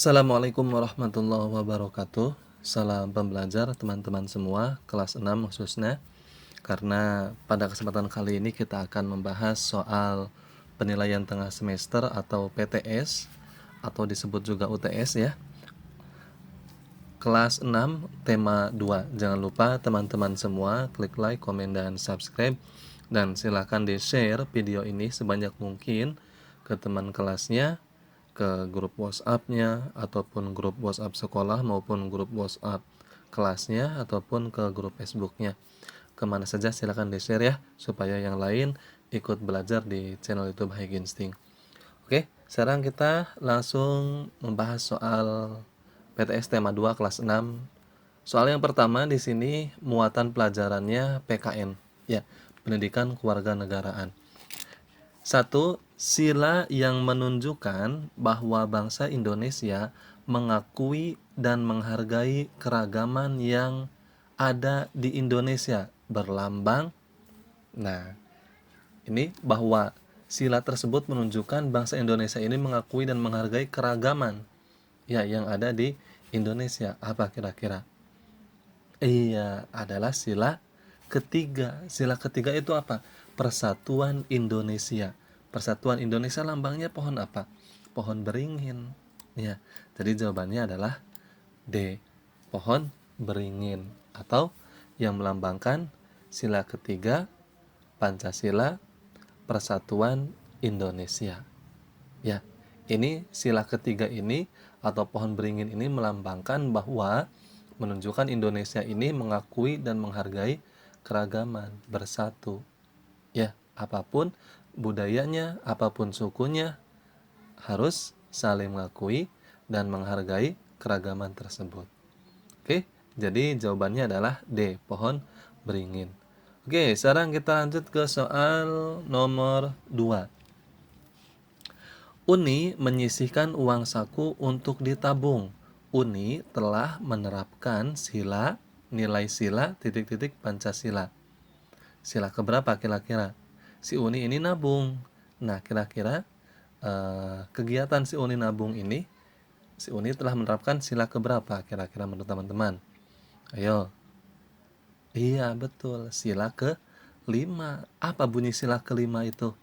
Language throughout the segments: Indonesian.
Assalamualaikum warahmatullahi wabarakatuh. Salam pembelajar teman-teman semua, kelas 6 khususnya. Karena pada kesempatan kali ini kita akan membahas soal penilaian tengah semester atau PTS atau disebut juga UTS ya. Kelas 6 tema 2. Jangan lupa teman-teman semua klik like, komen, dan subscribe. Dan silakan di-share video ini sebanyak mungkin ke teman kelasnya, ke grup WhatsApp-nya, ataupun grup WhatsApp sekolah maupun grup WhatsApp kelasnya, ataupun ke grup Facebook-nya. Kemana saja silakan di-share ya, supaya yang lain ikut belajar di channel YouTube High Instinct. Oke, sekarang kita langsung membahas soal PTS tema 2 kelas 6. Soal yang pertama di sini muatan pelajarannya PKN, ya, Pendidikan Kewarganegaraan. 1. Sila yang menunjukkan bahwa bangsa Indonesia mengakui dan menghargai keragaman yang ada di Indonesia berlambang. Nah, ini bahwa sila tersebut menunjukkan bangsa Indonesia ini mengakui dan menghargai keragaman ya yang ada di Indonesia. Apa kira-kira? Iya, adalah sila ketiga. Sila ketiga itu apa? Persatuan Indonesia. Persatuan Indonesia lambangnya pohon apa? Pohon beringin. Ya, jadi jawabannya adalah D. Pohon beringin atau yang melambangkan sila ketiga Pancasila Persatuan Indonesia. Ya, ini sila ketiga ini atau pohon beringin ini melambangkan bahwa menunjukkan Indonesia ini mengakui dan menghargai keragaman, bersatu. Ya, apapun budayanya, apapun sukunya, harus saling mengakui dan menghargai keragaman tersebut. Oke, jadi jawabannya adalah D, pohon beringin. Oke, sekarang kita lanjut ke soal nomor 2. Uni menyisihkan uang saku untuk ditabung. Uni telah menerapkan sila, nilai sila, titik-titik Pancasila. Sila keberapa kira-kira? Si Uni ini nabung. Nah, kira-kira kegiatan si Uni nabung ini, si Uni telah menerapkan sila keberapa kira-kira menurut teman-teman? Ayo. Iya, betul. Sila ke-5. Apa bunyi sila ke-5 itu?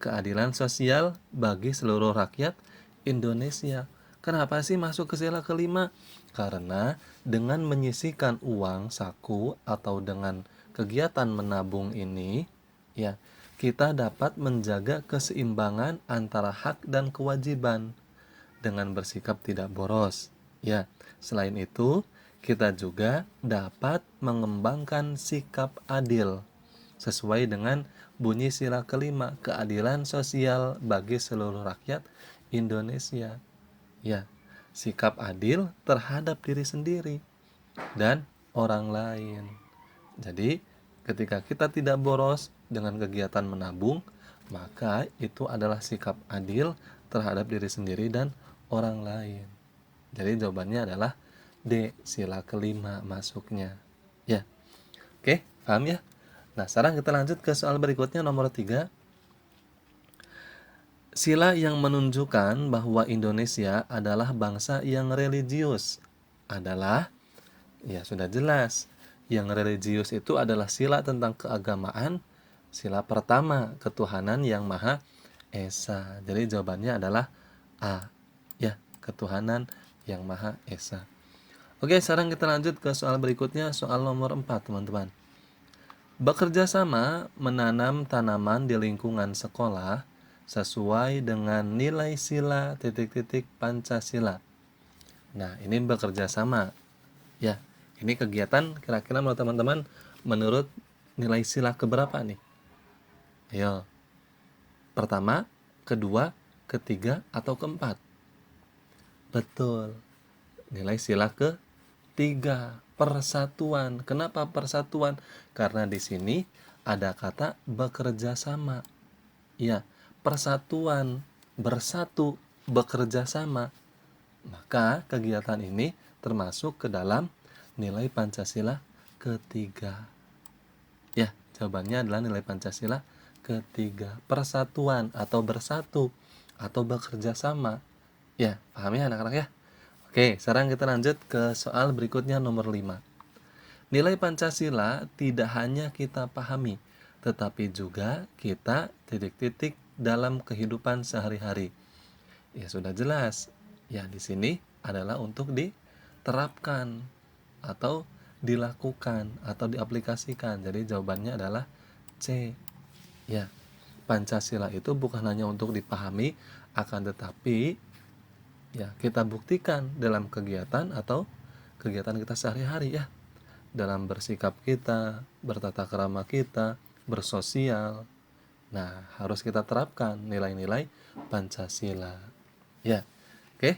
Keadilan sosial bagi seluruh rakyat Indonesia. Kenapa sih masuk ke sila ke-5? Karena dengan menyisihkan uang saku atau dengan kegiatan menabung ini, ya, kita dapat menjaga keseimbangan antara hak dan kewajiban dengan bersikap tidak boros. Ya, selain itu, kita juga dapat mengembangkan sikap adil sesuai dengan bunyi sila ke-5, keadilan sosial bagi seluruh rakyat Indonesia. Ya, sikap adil terhadap diri sendiri dan orang lain. Jadi, ketika kita tidak boros dengan kegiatan menabung, maka itu adalah sikap adil terhadap diri sendiri dan orang lain. Jadi jawabannya adalah D, sila ke-5 masuknya. Ya. Oke, paham ya? Nah, sekarang kita lanjut ke soal berikutnya nomor 3. Sila yang menunjukkan bahwa Indonesia adalah bangsa yang religius adalah, ya sudah jelas, yang religius itu adalah sila tentang keagamaan. Sila pertama, ketuhanan yang Maha Esa. Jadi jawabannya adalah A. Ya, ketuhanan yang Maha Esa. Oke, sekarang kita lanjut ke soal berikutnya, soal nomor 4, teman-teman. Bekerja sama menanam tanaman di lingkungan sekolah sesuai dengan nilai sila titik-titik Pancasila. Nah, ini bekerja sama. Ya, ini kegiatan kira-kira menurut teman-teman menurut nilai sila keberapa nih? Ayo. Pertama, kedua, ketiga, atau keempat? Betul. Nilai sila ketiga, persatuan. Kenapa persatuan? Karena di sini ada kata bekerja sama. Ya, persatuan, bersatu, bekerja sama. Maka kegiatan ini termasuk ke dalam nilai Pancasila ketiga. Ya, jawabannya adalah nilai Pancasila ketiga. Persatuan atau bersatu atau bekerja sama. Ya, paham ya anak-anak ya? Oke, sekarang kita lanjut ke soal berikutnya nomor 5. Nilai Pancasila tidak hanya kita pahami, tetapi juga kita titik-titik dalam kehidupan sehari-hari. Ya sudah jelas. Ya di sini adalah untuk diterapkan atau dilakukan atau diaplikasikan. Jadi jawabannya adalah C. Ya, Pancasila itu bukan hanya untuk dipahami, akan tetapi ya kita buktikan dalam kegiatan atau kegiatan kita sehari-hari ya. Dalam bersikap kita, bertata krama kita, bersosial. Nah, harus kita terapkan nilai-nilai Pancasila. Ya, oke.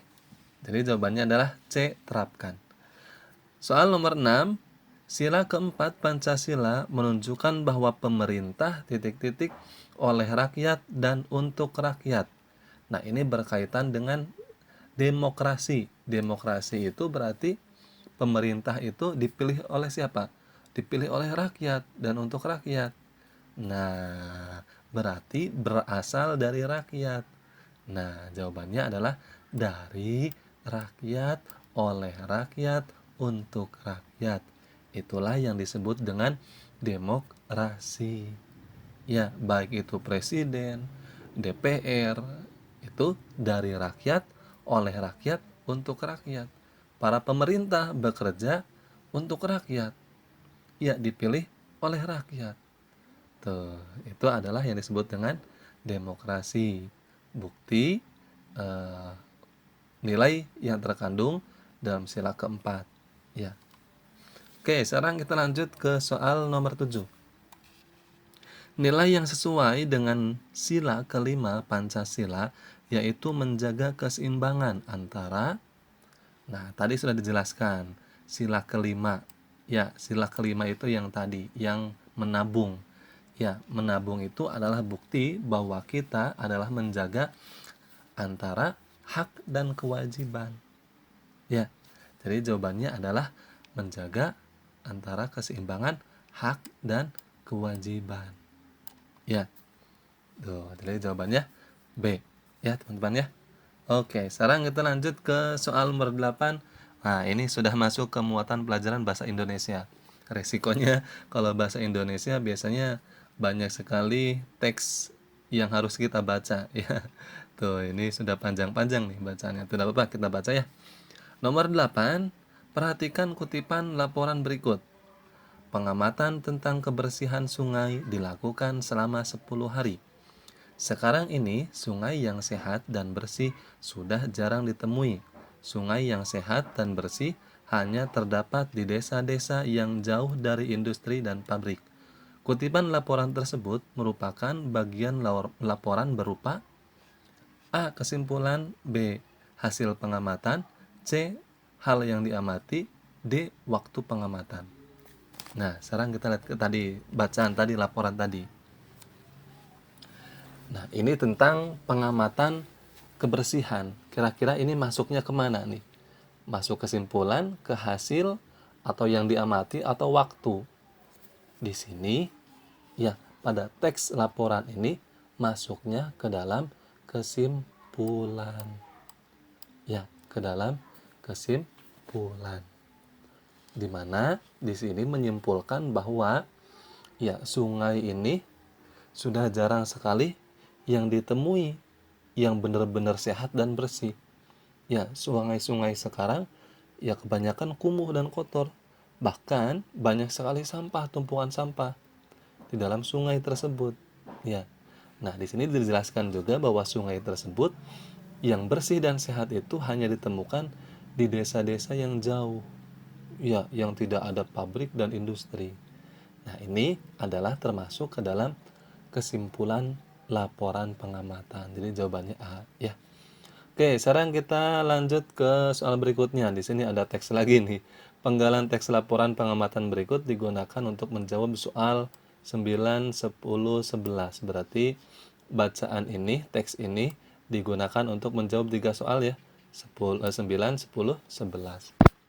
Jadi jawabannya adalah C, terapkan. Soal nomor 6, sila keempat Pancasila menunjukkan bahwa pemerintah titik-titik oleh rakyat dan untuk rakyat. Nah, ini berkaitan dengan demokrasi. Demokrasi itu berarti pemerintah itu dipilih oleh siapa? Dipilih oleh rakyat dan untuk rakyat. Nah, berarti berasal dari rakyat. Nah, jawabannya adalah dari rakyat, oleh rakyat, untuk rakyat. Itulah yang disebut dengan demokrasi. Ya, baik itu presiden, DPR, itu dari rakyat, oleh rakyat, untuk rakyat. Para pemerintah bekerja untuk rakyat. Ya, dipilih oleh rakyat. Tuh, itu adalah yang disebut dengan demokrasi. Bukti eh, nilai yang terkandung dalam sila keempat. Ya. Oke, sekarang kita lanjut ke soal nomor 7. Nilai yang sesuai dengan sila kelima Pancasila yaitu menjaga keseimbangan antara, nah tadi sudah dijelaskan, sila kelima. Ya, sila kelima itu yang tadi, yang menabung. Ya, menabung itu adalah bukti bahwa kita adalah menjaga antara hak dan kewajiban. Ya, jadi jawabannya adalah menjaga antara keseimbangan hak dan kewajiban. Ya, tuh, jadi jawabannya B. Ya, teman-teman ya. Oke, sekarang kita lanjut ke soal nomor 8. Nah, ini sudah masuk ke muatan pelajaran bahasa Indonesia. Resikonya kalau bahasa Indonesia biasanya banyak sekali teks yang harus kita baca ya. Tuh, ini sudah panjang-panjang nih bacanya. Tidak apa-apa, kita baca ya. Nomor 8, perhatikan kutipan laporan berikut. Pengamatan tentang kebersihan sungai dilakukan selama 10 hari. Sekarang ini, sungai yang sehat dan bersih sudah jarang ditemui. Sungai yang sehat dan bersih hanya terdapat di desa-desa yang jauh dari industri dan pabrik. Kutipan laporan tersebut merupakan bagian laporan berupa A. Kesimpulan, B. Hasil pengamatan, C. Hal yang diamati, D. Waktu pengamatan. Nah, sekarang kita lihat ke tadi, bacaan tadi, laporan tadi. Nah, ini tentang pengamatan kebersihan. Kira-kira ini masuknya kemana nih? Masuk kesimpulan, ke hasil, atau yang diamati, atau waktu? Di sini, ya, pada teks laporan ini masuknya ke dalam kesimpulan. Ya, ke dalam kesimpulan. Di mana di sini menyimpulkan bahwa ya, sungai ini sudah jarang sekali yang ditemui yang benar-benar sehat dan bersih. Ya, sungai-sungai sekarang ya kebanyakan kumuh dan kotor. Bahkan banyak sekali sampah, tumpukan sampah di dalam sungai tersebut. Ya. Nah, di sini dijelaskan juga bahwa sungai tersebut yang bersih dan sehat itu hanya ditemukan di desa-desa yang jauh. Ya, yang tidak ada pabrik dan industri. Nah, ini adalah termasuk ke dalam kesimpulan laporan pengamatan. Jadi jawabannya A ya. Oke, sekarang kita lanjut ke soal berikutnya. Di sini ada teks lagi nih. Penggalan teks laporan pengamatan berikut digunakan untuk menjawab soal 9, 10, 11. Berarti bacaan ini, teks ini digunakan untuk menjawab 3 soal ya. 9, 10, 11.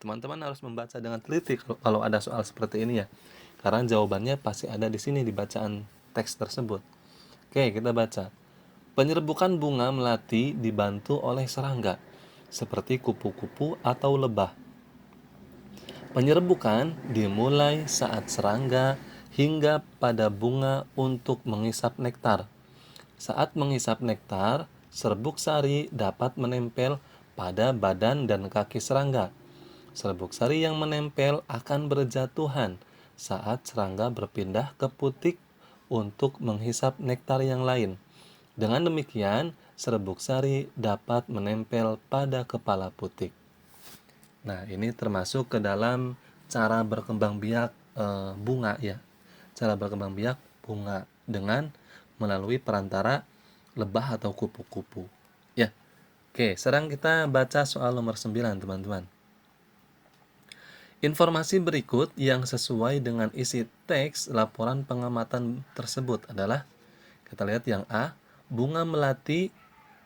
Teman-teman harus membaca dengan teliti kalau ada soal seperti ini ya. Karena jawabannya pasti ada di sini di bacaan teks tersebut. Oke, kita baca. Penyerbukan bunga melati dibantu oleh serangga. seperti kupu-kupu atau lebah. Penyerbukan dimulai saat serangga hingga pada bunga untuk menghisap nektar. Saat menghisap nektar, serbuk sari dapat menempel pada badan dan kaki serangga. Serbuk sari yang menempel akan berjatuhan saat serangga berpindah ke putik untuk menghisap nektar yang lain. Dengan demikian, serbuk sari dapat menempel pada kepala putik. Nah, ini termasuk ke dalam cara berkembang biak bunga ya. Cara berkembang biak bunga dengan melalui perantara lebah atau kupu-kupu. Ya. Oke, sekarang kita baca soal nomor 9, teman-teman. Informasi berikut yang sesuai dengan isi teks laporan pengamatan tersebut adalah, kita lihat yang A, bunga melati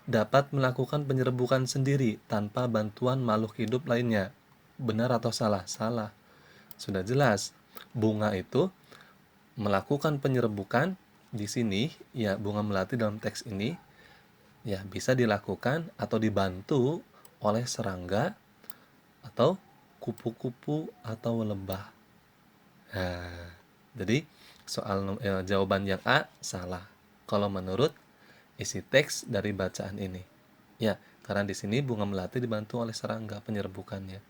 dapat melakukan penyerbukan sendiri tanpa bantuan makhluk hidup lainnya. Benar atau salah? Salah. Sudah jelas. Bunga itu melakukan penyerbukan di sini, ya bunga melati dalam teks ini, ya bisa dilakukan atau dibantu oleh serangga atau kupu-kupu atau lebah. Nah, jadi jawaban yang A salah. Kalau menurut isi teks dari bacaan ini. Ya, karena di sini bunga melati dibantu oleh serangga penyerbukannya.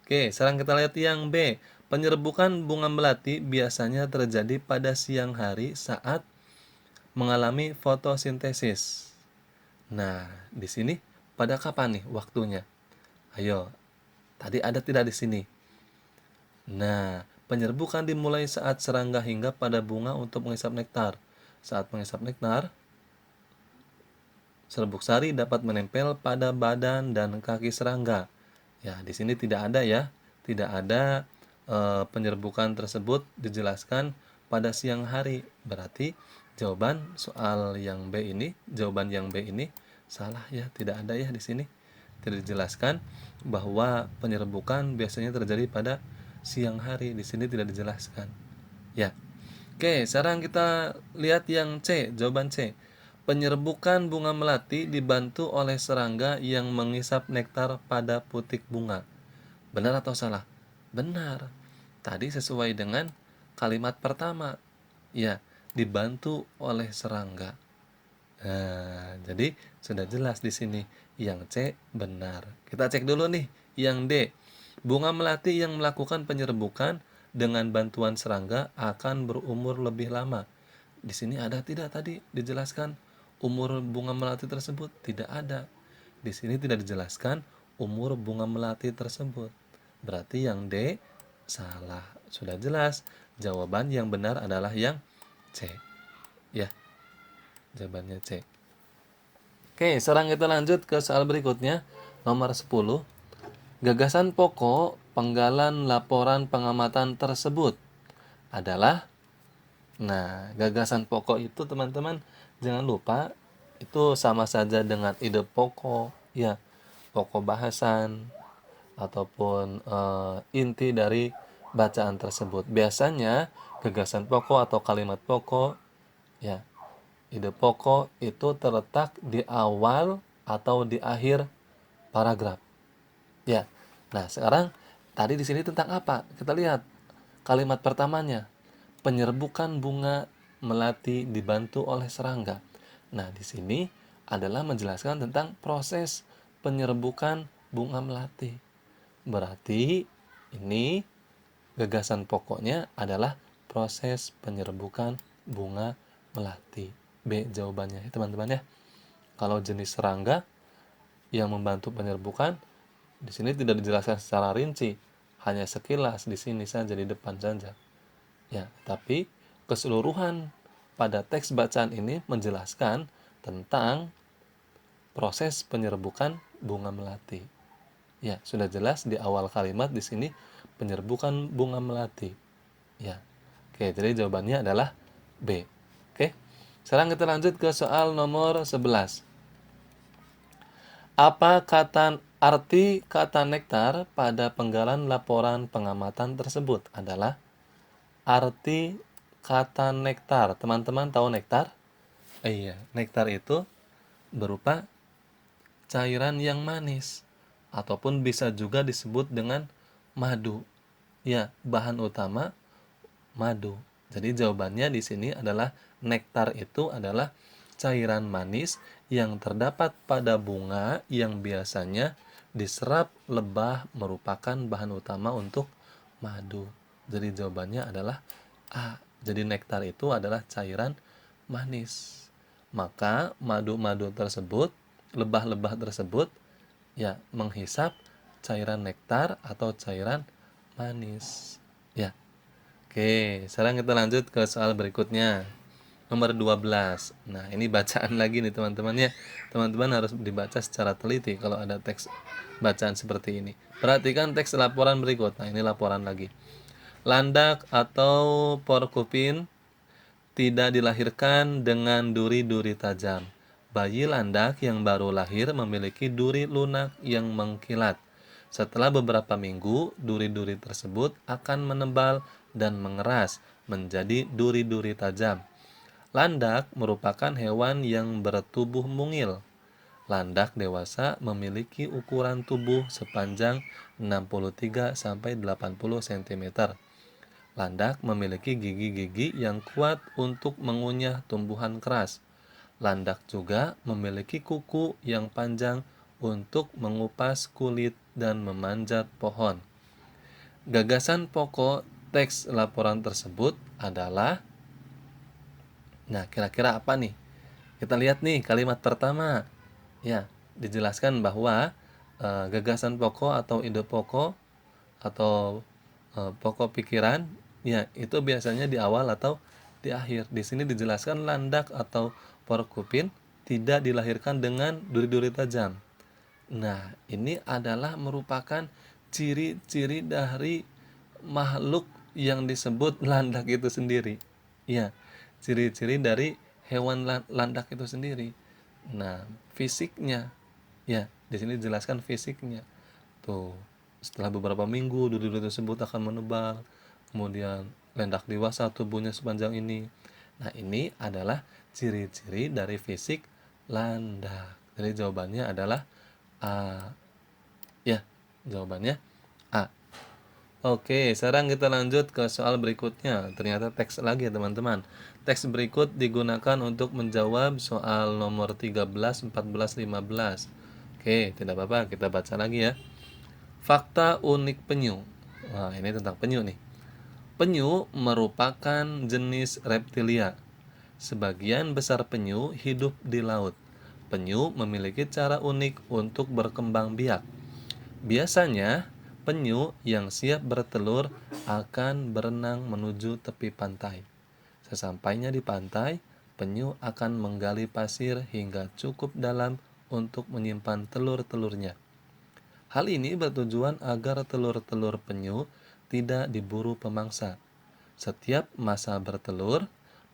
Oke, sekarang kita lihat yang B. Penyerbukan bunga melati biasanya terjadi pada siang hari saat mengalami fotosintesis. Nah, di sini pada kapan nih waktunya? Ayo, tadi ada tidak di sini? Nah, penyerbukan dimulai saat serangga hingga pada bunga untuk menghisap nektar. Saat menghisap nektar, serbuk sari dapat menempel pada badan dan kaki serangga. Ya, di sini tidak ada ya, tidak ada penyerbukan tersebut dijelaskan pada siang hari. Berarti jawaban jawaban yang B ini salah ya, tidak ada ya di sini. Tidak dijelaskan bahwa penyerbukan biasanya terjadi pada siang hari. Di sini tidak dijelaskan. Ya. Oke, sekarang kita lihat yang C, jawaban C. Penyerbukan bunga melati dibantu oleh serangga yang menghisap nektar pada putik bunga. Benar atau salah? Benar. Tadi sesuai dengan kalimat pertama. Ya, dibantu oleh serangga. Nah, jadi sudah jelas di sini. Yang C benar. Kita cek dulu nih yang D. Bunga melati yang melakukan penyerbukan dengan bantuan serangga akan berumur lebih lama. Di sini ada tidak tadi dijelaskan umur bunga melati tersebut? Tidak ada. Di sini tidak dijelaskan umur bunga melati tersebut. Berarti yang D salah. Sudah jelas. Jawaban yang benar adalah yang C. Ya. Jawabannya C. Oke, sekarang kita lanjut ke soal berikutnya. Nomor 10. Gagasan pokok penggalan laporan pengamatan tersebut adalah, nah, gagasan pokok itu teman-teman jangan lupa itu sama saja dengan ide pokok, ya, pokok bahasan ataupun inti dari bacaan tersebut. Biasanya gagasan pokok atau kalimat pokok, ya, ide pokok itu terletak di awal atau di akhir paragraf. Ya. Nah, sekarang tadi di sini tentang apa? Kita lihat kalimat pertamanya. Penyerbukan bunga melati dibantu oleh serangga. Nah, di sini adalah menjelaskan tentang proses penyerbukan bunga melati. Berarti ini gagasan pokoknya adalah proses penyerbukan bunga melati. B jawabannya, teman-teman ya. Kalau jenis serangga yang membantu penyerbukan, di sini tidak dijelaskan secara rinci, hanya sekilas di sini saja, di depan saja. Ya, tapi keseluruhan pada teks bacaan ini menjelaskan tentang proses penyerbukan bunga melati. Ya, sudah jelas di awal kalimat di sini penyerbukan bunga melati. Ya. Oke, jadi jawabannya adalah B. Oke. Sekarang kita lanjut ke soal nomor 11. Apa arti kata nektar pada penggalan laporan pengamatan tersebut? Adalah arti kata nektar. Teman-teman tahu nektar? Iya, nektar itu berupa cairan yang manis. ataupun bisa juga disebut dengan madu. Ya, bahan utama madu. Jadi jawabannya di sini adalah nektar itu adalah cairan manis yang terdapat pada bunga yang biasanya diserap lebah merupakan bahan utama untuk madu. Jadi jawabannya adalah A. Jadi nektar itu adalah cairan manis. Maka madu-madu tersebut, lebah-lebah tersebut ya menghisap cairan nektar atau cairan manis. Ya. Oke, sekarang kita lanjut ke soal berikutnya. Nomor 12. Nah, ini bacaan lagi nih teman-teman ya. Teman-teman harus dibaca secara teliti kalau ada teks bacaan seperti ini. Perhatikan teks laporan berikut. Nah, ini laporan lagi. Landak atau porcupine tidak dilahirkan dengan duri-duri tajam. Bayi landak yang baru lahir memiliki duri lunak yang mengkilat. Setelah beberapa minggu, duri-duri tersebut akan menebal dan mengeras menjadi duri-duri tajam. Landak merupakan hewan yang bertubuh mungil. Landak dewasa memiliki ukuran tubuh sepanjang 63 sampai 80 cm. Landak memiliki gigi-gigi yang kuat untuk mengunyah tumbuhan keras. Landak juga memiliki kuku yang panjang untuk mengupas kulit dan memanjat pohon. Gagasan pokok teks laporan tersebut adalah, nah kira-kira apa nih? Kita lihat nih kalimat pertama. Ya, dijelaskan bahwa gagasan pokok atau ide pokok atau pokok pikiran, ya itu biasanya di awal atau di akhir. Di sini dijelaskan landak atau porcupine tidak dilahirkan dengan duri-duri tajam. Nah, ini adalah merupakan ciri-ciri dari makhluk yang disebut landak itu sendiri. Ya, ciri-ciri dari hewan landak itu sendiri. Nah, fisiknya, ya, di sini dijelaskan fisiknya. Tuh, setelah beberapa minggu duri-duri tersebut akan menebal, kemudian landak dewasa tubuhnya sepanjang ini. Nah, ini adalah ciri-ciri dari fisik landak. Jadi jawabannya adalah A. Ya, jawabannya A. Oke, sekarang kita lanjut ke soal berikutnya. Ternyata teks lagi ya teman-teman. Teks berikut digunakan untuk menjawab soal nomor 13, 14, 15. Oke, tidak apa-apa, kita baca lagi ya. Fakta unik penyu. Wah, ini tentang penyu nih. Penyu merupakan jenis reptilia. Sebagian besar penyu hidup di laut. Penyu memiliki cara unik untuk berkembang biak. Biasanya, penyu yang siap bertelur akan berenang menuju tepi pantai. Sesampainya di pantai, penyu akan menggali pasir hingga cukup dalam untuk menyimpan telur-telurnya. Hal ini bertujuan agar telur-telur penyu tidak diburu pemangsa. Setiap masa bertelur,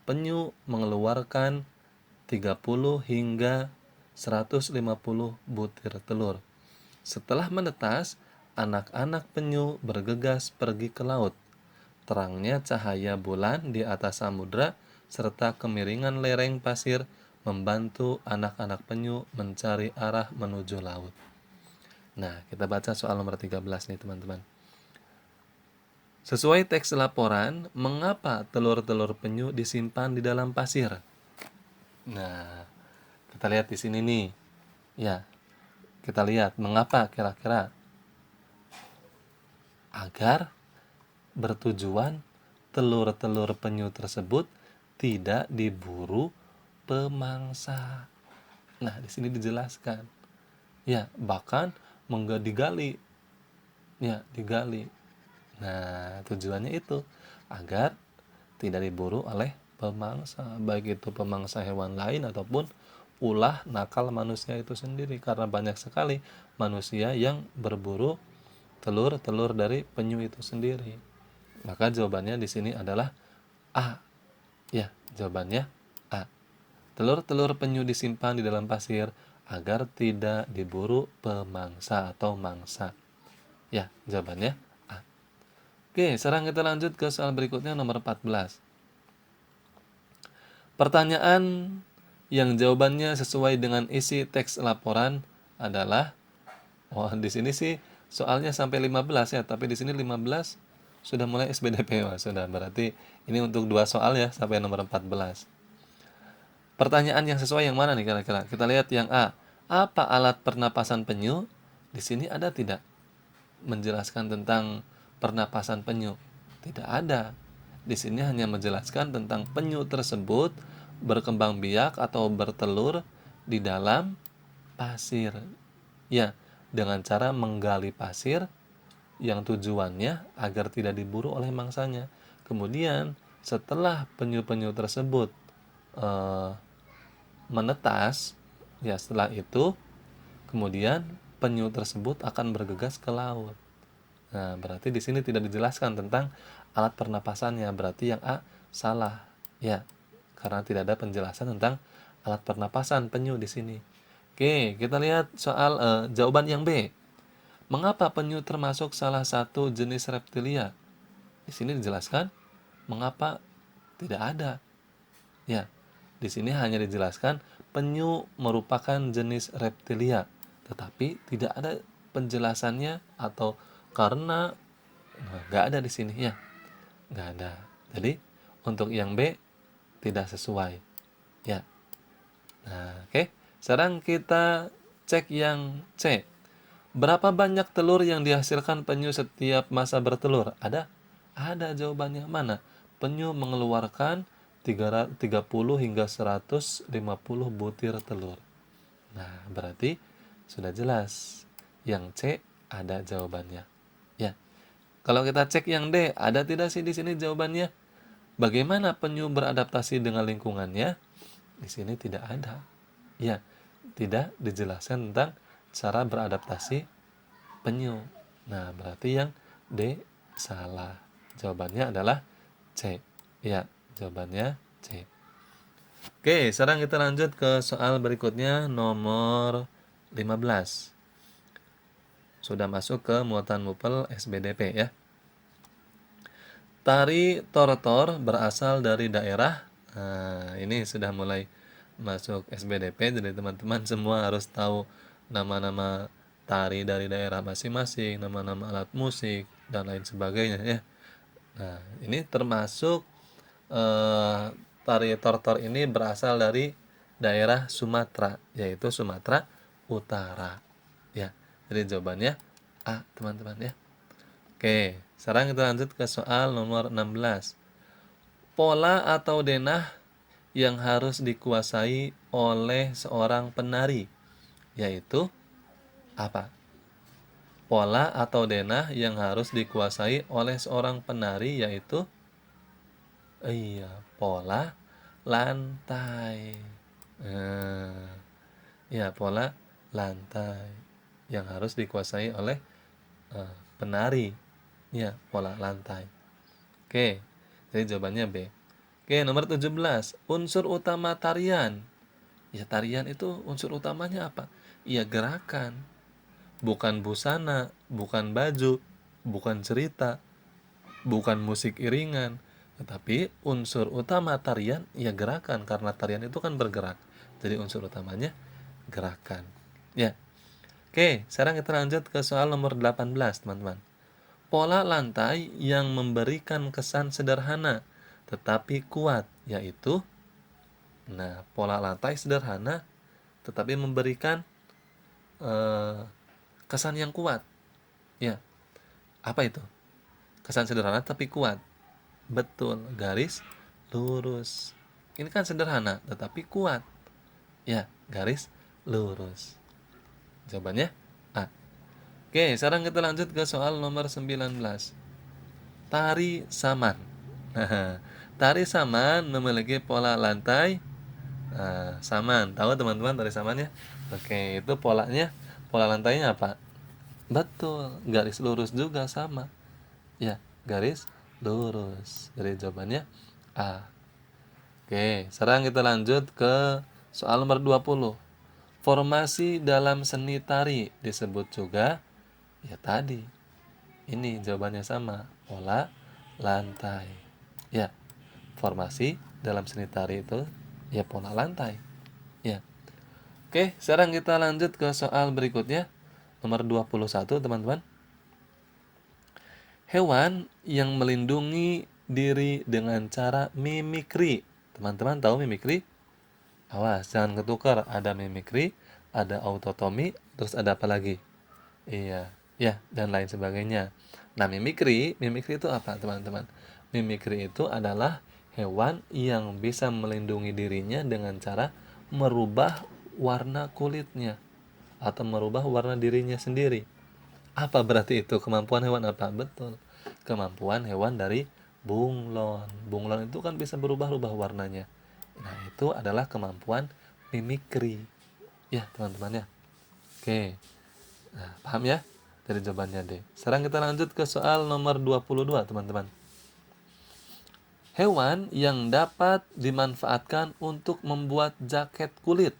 penyu mengeluarkan 30 hingga 150 butir telur. Setelah menetas, anak-anak penyu bergegas pergi ke laut. Terangnya cahaya bulan di atas samudra serta kemiringan lereng pasir membantu anak-anak penyu mencari arah menuju laut. Nah, kita baca soal nomor 13 nih teman-teman. Sesuai teks laporan, mengapa telur-telur penyu disimpan di dalam pasir? Nah, kita lihat di sini nih. Ya, kita lihat mengapa kira-kira. Agar bertujuan telur-telur penyu tersebut tidak diburu pemangsa. Nah, di sini dijelaskan. Ya, bahkan digali. Ya, digali. Nah, tujuannya itu agar tidak diburu oleh pemangsa, baik itu pemangsa hewan lain ataupun ulah nakal manusia itu sendiri, karena banyak sekali manusia yang berburu telur-telur dari penyu itu sendiri. Maka jawabannya di sini adalah A. Ya, jawabannya A. Telur-telur penyu disimpan di dalam pasir agar tidak diburu pemangsa atau mangsa. Ya, jawabannya A. Oke, sekarang kita lanjut ke soal berikutnya nomor 14. Pertanyaan yang jawabannya sesuai dengan isi teks laporan adalah, Oh, di sini sih soalnya sampai 15 ya, tapi di sini 15 sudah mulai SBDP. Wah, sudah berarti ini untuk 2 soal ya sampai nomor 14. Pertanyaan yang sesuai yang mana nih kira-kira? Kita lihat yang A. Apa alat pernapasan penyu? Di sini ada tidak menjelaskan tentang pernapasan penyu? Tidak ada. Di sini hanya menjelaskan tentang penyu tersebut berkembang biak atau bertelur di dalam pasir. Ya, dengan cara menggali pasir yang tujuannya agar tidak diburu oleh mangsanya. Kemudian, setelah penyu-penyu tersebut eh, menetas, ya setelah itu kemudian penyu tersebut akan bergegas ke laut. Nah, berarti di sini tidak dijelaskan tentang alat pernapasannya. Berarti yang A salah. Ya, karena tidak ada penjelasan tentang alat pernapasan penyu di sini. Oke, kita lihat soal jawaban yang B. Mengapa penyu termasuk salah satu jenis reptilia? Di sini dijelaskan mengapa tidak ada. Ya, di sini hanya dijelaskan penyu merupakan jenis reptilia, tetapi tidak ada penjelasannya atau karena nggak ada di sini ya, nggak ada. Jadi untuk yang B tidak sesuai. Ya, nah oke. Sekarang kita cek yang C. Berapa banyak telur yang dihasilkan penyu setiap masa bertelur? Ada? Ada jawabannya. Mana? Penyu mengeluarkan 30 hingga 150 butir telur. Nah, berarti sudah jelas. Yang C ada jawabannya. Ya. Kalau kita cek yang D, ada tidak sih di sini jawabannya? Bagaimana penyu beradaptasi dengan lingkungannya? Di sini tidak ada. Ya, tidak dijelaskan tentang cara beradaptasi penyu. Nah, berarti yang D salah. Jawabannya adalah C. Ya, jawabannya C. Oke, sekarang kita lanjut ke soal berikutnya nomor 15. Sudah masuk ke muatan mupel SBDP ya. Tari tortor berasal dari daerah. Nah, ini sudah mulai masuk SBDP, jadi teman-teman semua harus tahu nama-nama tari dari daerah masing-masing, nama-nama alat musik dan lain sebagainya ya. Nah, ini termasuk tari tortor ini berasal dari daerah Sumatera, yaitu Sumatera Utara. Ya, jadi jawabannya A, teman-teman ya. Oke, sekarang kita lanjut ke soal nomor 16. Pola atau denah yang harus dikuasai oleh seorang penari, yaitu apa? Pola atau denah yang harus dikuasai oleh seorang penari yaitu pola lantai. Nah, ya, pola lantai yang harus dikuasai oleh penari. Ya, pola lantai. Oke, jadi jawabannya B. Oke, nomor 17. Unsur utama tarian. Ya, tarian itu unsur utamanya apa? Ya, gerakan. Bukan busana, bukan baju, bukan cerita, bukan musik iringan. Tetapi unsur utama tarian ya gerakan, karena tarian itu kan bergerak. Jadi unsur utamanya gerakan. Ya. Oke, sekarang kita lanjut ke soal nomor 18, teman-teman. Pola lantai yang memberikan kesan sederhana tetapi kuat, yaitu pola lantai sederhana tetapi memberikan kesan yang kuat. Ya. Apa itu? Kesan sederhana tapi kuat. Betul, garis lurus. Ini kan sederhana tetapi kuat. Ya, garis lurus. Jawabannya A. Oke, sekarang kita lanjut ke soal nomor 19. Tari saman. Tari saman memiliki pola lantai saman. Tahu teman-teman tari samannya? Oke, itu pola lantainya apa? Betul, garis lurus juga sama. Ya, garis lurus. Jadi jawabannya A. Oke, sekarang kita lanjut ke soal nomor 20. Formasi dalam seni tari disebut juga ya tadi. Ini jawabannya sama, pola lantai. Ya, formasi dalam seni tari itu ya pola lantai. Ya. Oke, sekarang kita lanjut ke soal berikutnya. Nomor 21, teman-teman. Hewan yang melindungi diri dengan cara mimikri. Teman-teman tahu mimikri? Awas, jangan ketukar. Ada mimikri, ada autotomi, terus ada apa lagi? Iya, ya, dan lain sebagainya. Nah, mimikri itu apa, teman-teman? Mimikri itu adalah hewan yang bisa melindungi dirinya dengan cara merubah warna kulitnya atau merubah warna dirinya sendiri. Apa berarti itu? Kemampuan hewan apa? Betul. Kemampuan hewan dari bunglon. Bunglon itu kan bisa berubah-ubah warnanya. Nah, itu adalah kemampuan mimikri. Ya, teman-teman ya. Oke. Nah, paham ya? Dari jawabannya D. Sekarang kita lanjut ke soal nomor 22, teman-teman. Hewan yang dapat dimanfaatkan untuk membuat jaket kulit.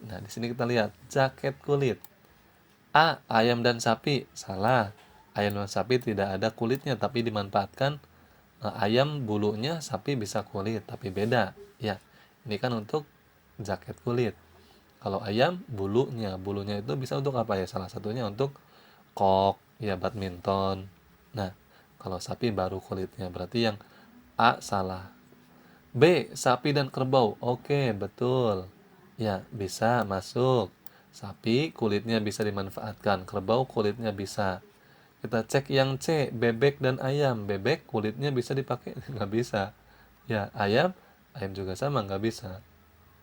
Nah, di sini kita lihat jaket kulit. A. Ayam dan sapi. Salah. Ayam dan sapi tidak ada kulitnya tapi dimanfaatkan. Ayam bulunya, sapi bisa kulit tapi beda. Ya, ini kan untuk jaket kulit. Kalau ayam bulunya itu bisa untuk apa ya? Salah satunya untuk kok, ya badminton. Nah, kalau sapi baru kulitnya. Berarti yang A salah. B. Sapi dan kerbau. Oke, betul. Ya, bisa masuk. Sapi kulitnya bisa dimanfaatkan, kerbau kulitnya bisa. Kita cek yang C, bebek dan ayam. Bebek kulitnya bisa dipakai? Nggak bisa. Ya, ayam juga sama, nggak bisa.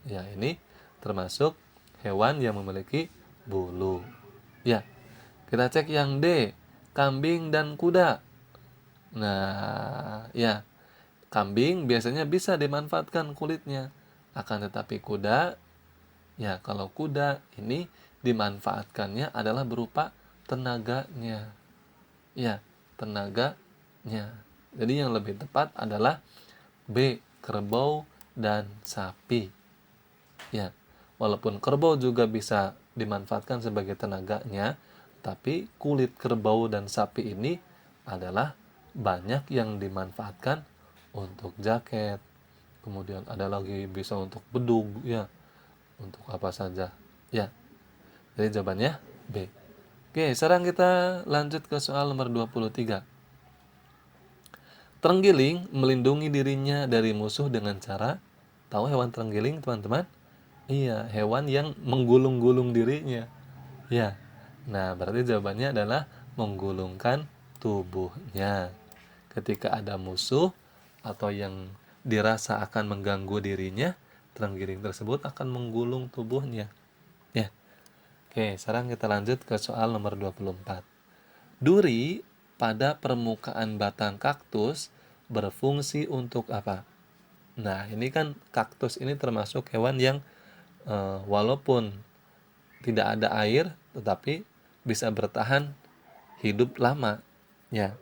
Ya, ini termasuk hewan yang memiliki bulu. Ya, kita cek yang D, kambing dan kuda. Nah, ya, kambing biasanya bisa dimanfaatkan kulitnya. Akan tetapi kuda, ya kalau kuda ini dimanfaatkannya adalah berupa tenaganya. Ya, tenaganya. Jadi yang lebih tepat adalah B, kerbau dan sapi. Ya, walaupun kerbau juga bisa dimanfaatkan sebagai tenaganya, tapi kulit kerbau dan sapi ini adalah banyak yang dimanfaatkan untuk jaket. Kemudian ada lagi bisa untuk bedug, ya. Untuk apa saja. Ya. Jadi jawabannya B. Oke, sekarang kita lanjut ke soal nomor 23. Terenggiling melindungi dirinya dari musuh dengan cara, tahu hewan terenggiling, teman-teman? Iya, hewan yang menggulung-gulung dirinya. Ya. Nah, berarti jawabannya adalah menggulungkan tubuhnya. Ketika ada musuh atau yang dirasa akan mengganggu dirinya, terenggiling tersebut akan menggulung tubuhnya. Ya. Oke, sekarang kita lanjut ke soal nomor 24. Duri pada permukaan batang kaktus berfungsi untuk apa? Nah, ini kan kaktus ini termasuk hewan yang walaupun tidak ada air, tetapi bisa bertahan hidup lama. Ya,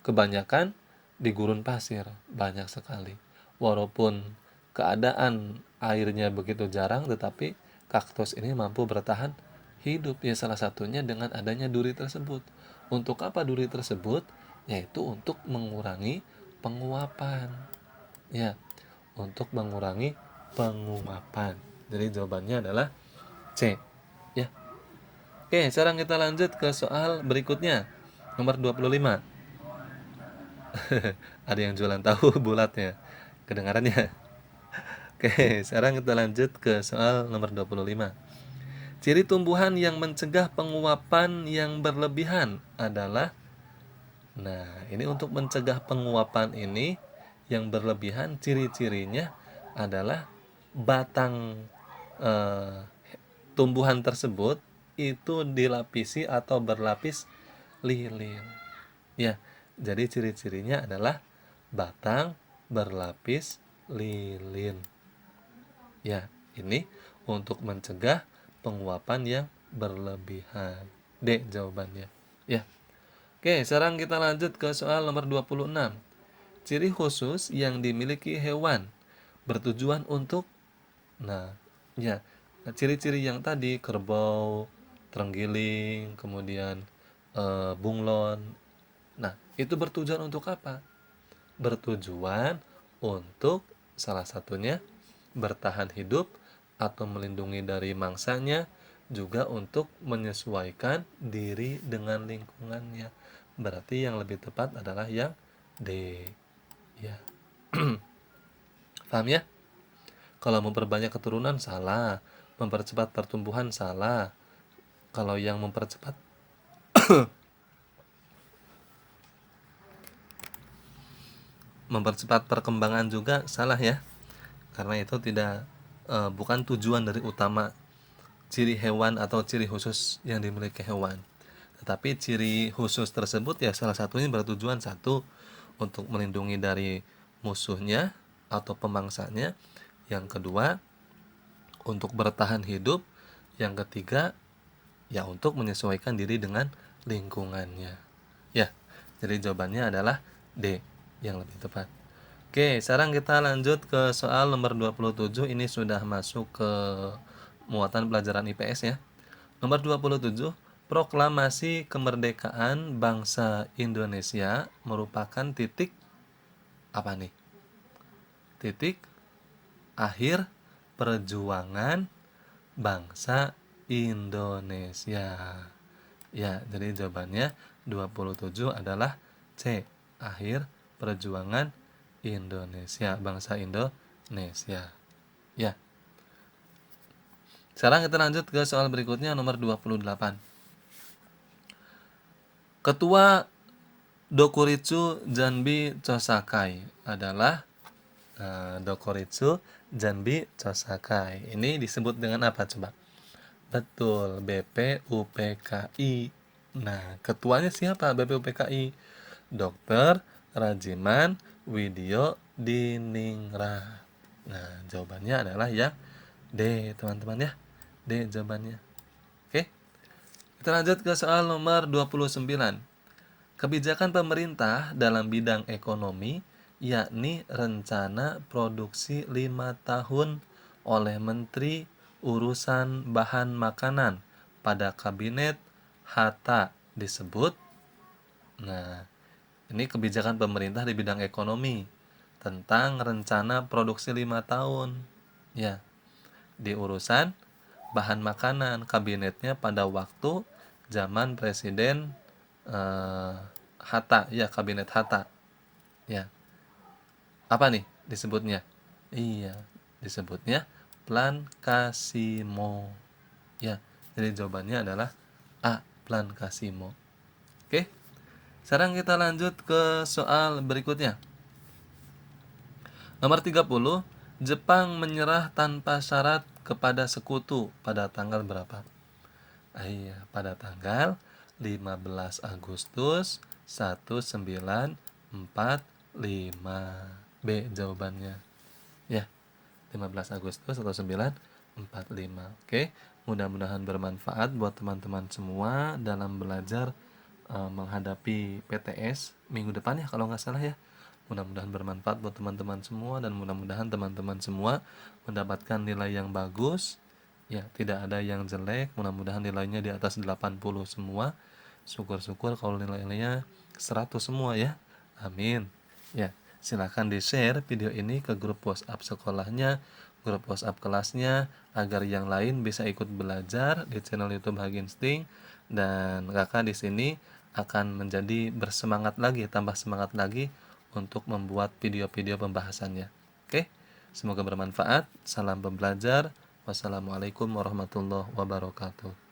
kebanyakan di gurun pasir, banyak sekali. Walaupun keadaan airnya begitu jarang, tetapi kaktus ini mampu bertahan hidup. Ya, salah satunya dengan adanya duri tersebut. Untuk apa duri tersebut? Yaitu untuk mengurangi penguapan. Ya, untuk mengurangi penguapan. Jadi jawabannya adalah C. Ya. Oke, sekarang kita lanjut ke soal berikutnya. Nomor 25. Ada yang jualan tahu bulatnya. Kedengarannya. Oke, sekarang kita lanjut ke soal nomor 25. Ciri tumbuhan yang mencegah penguapan yang berlebihan adalah, nah, ini untuk mencegah penguapan ini yang berlebihan, ciri-cirinya adalah batang eh, tumbuhan tersebut itu dilapisi atau berlapis lilin. Ya, jadi ciri-cirinya adalah batang berlapis lilin. Ya, ini untuk mencegah penguapan yang berlebihan. D jawabannya. Ya. Oke, sekarang kita lanjut ke soal nomor 26. Ciri khusus yang dimiliki hewan bertujuan untuk, nah, ya, ciri-ciri yang tadi kerbau, terenggiling, kemudian bunglon. Nah, itu bertujuan untuk apa? Bertujuan untuk salah satunya bertahan hidup atau melindungi dari mangsanya juga untuk menyesuaikan diri dengan lingkungannya. Berarti yang lebih tepat adalah yang D. Ya. Paham ya? Kalau memperbanyak keturunan salah, mempercepat pertumbuhan salah. Kalau yang mempercepat perkembangan juga salah ya. Karena itu bukan tujuan dari utama ciri hewan atau ciri khusus yang dimiliki hewan. Tetapi ciri khusus tersebut ya salah satunya bertujuan satu untuk melindungi dari musuhnya atau pemangsanya. Yang kedua untuk bertahan hidup. Yang ketiga ya untuk menyesuaikan diri dengan lingkungannya. Ya, jadi jawabannya adalah D yang lebih tepat. Oke, sekarang kita lanjut ke soal nomor 27. Ini sudah masuk ke muatan pelajaran IPS ya. Nomor 27, proklamasi kemerdekaan bangsa Indonesia merupakan titik apa nih? Titik akhir perjuangan bangsa Indonesia. Ya, jadi jawabannya 27 adalah C, akhir perjuangan Indonesia, bangsa Indonesia. Ya. Sekarang kita lanjut ke soal berikutnya nomor 28. Ketua Dokuritsu Janbi Chosakai adalah Dokuritsu Janbi Chosakai. Ini disebut dengan apa coba? Betul, BPUPKI. Nah, ketuanya siapa BPUPKI? Dr. Rajiman Widyo Diningrat. Nah, jawabannya adalah yang D, teman-teman ya. D jawabannya. Oke. Kita lanjut ke soal nomor 29. Kebijakan pemerintah dalam bidang ekonomi yakni rencana produksi 5 tahun oleh Menteri Urusan Bahan Makanan pada Kabinet Hatta disebut. Nah, ini kebijakan pemerintah di bidang ekonomi tentang rencana produksi 5 tahun. Ya, di urusan bahan makanan kabinetnya pada waktu zaman Presiden Hatta, ya kabinet Hatta. Ya. Apa nih disebutnya? Iya, disebutnya Plan Kasimo. Ya, jadi jawabannya adalah A, Plan Kasimo. Oke. Sekarang kita lanjut ke soal berikutnya. Nomor 30, Jepang menyerah tanpa syarat kepada sekutu pada tanggal berapa? Iya, pada tanggal 15 Agustus 1945. B jawabannya. Ya, 15 Agustus 1945. Oke, mudah-mudahan bermanfaat buat teman-teman semua dalam belajar menghadapi PTS minggu depan ya kalau nggak salah ya. Mudah-mudahan bermanfaat buat teman-teman semua dan mudah-mudahan teman-teman semua mendapatkan nilai yang bagus. Ya, tidak ada yang jelek. Mudah-mudahan nilainya di atas 80 semua. Syukur-syukur kalau nilainya 100 semua ya. Amin. Ya, silakan di-share video ini ke grup WhatsApp sekolahnya, grup WhatsApp kelasnya agar yang lain bisa ikut belajar di channel YouTube Haginsting dan kakak di sini akan menjadi bersemangat lagi, tambah semangat lagi untuk membuat video-video pembahasannya. Oke, semoga bermanfaat. Salam pembelajar. Wassalamualaikum warahmatullahi wabarakatuh.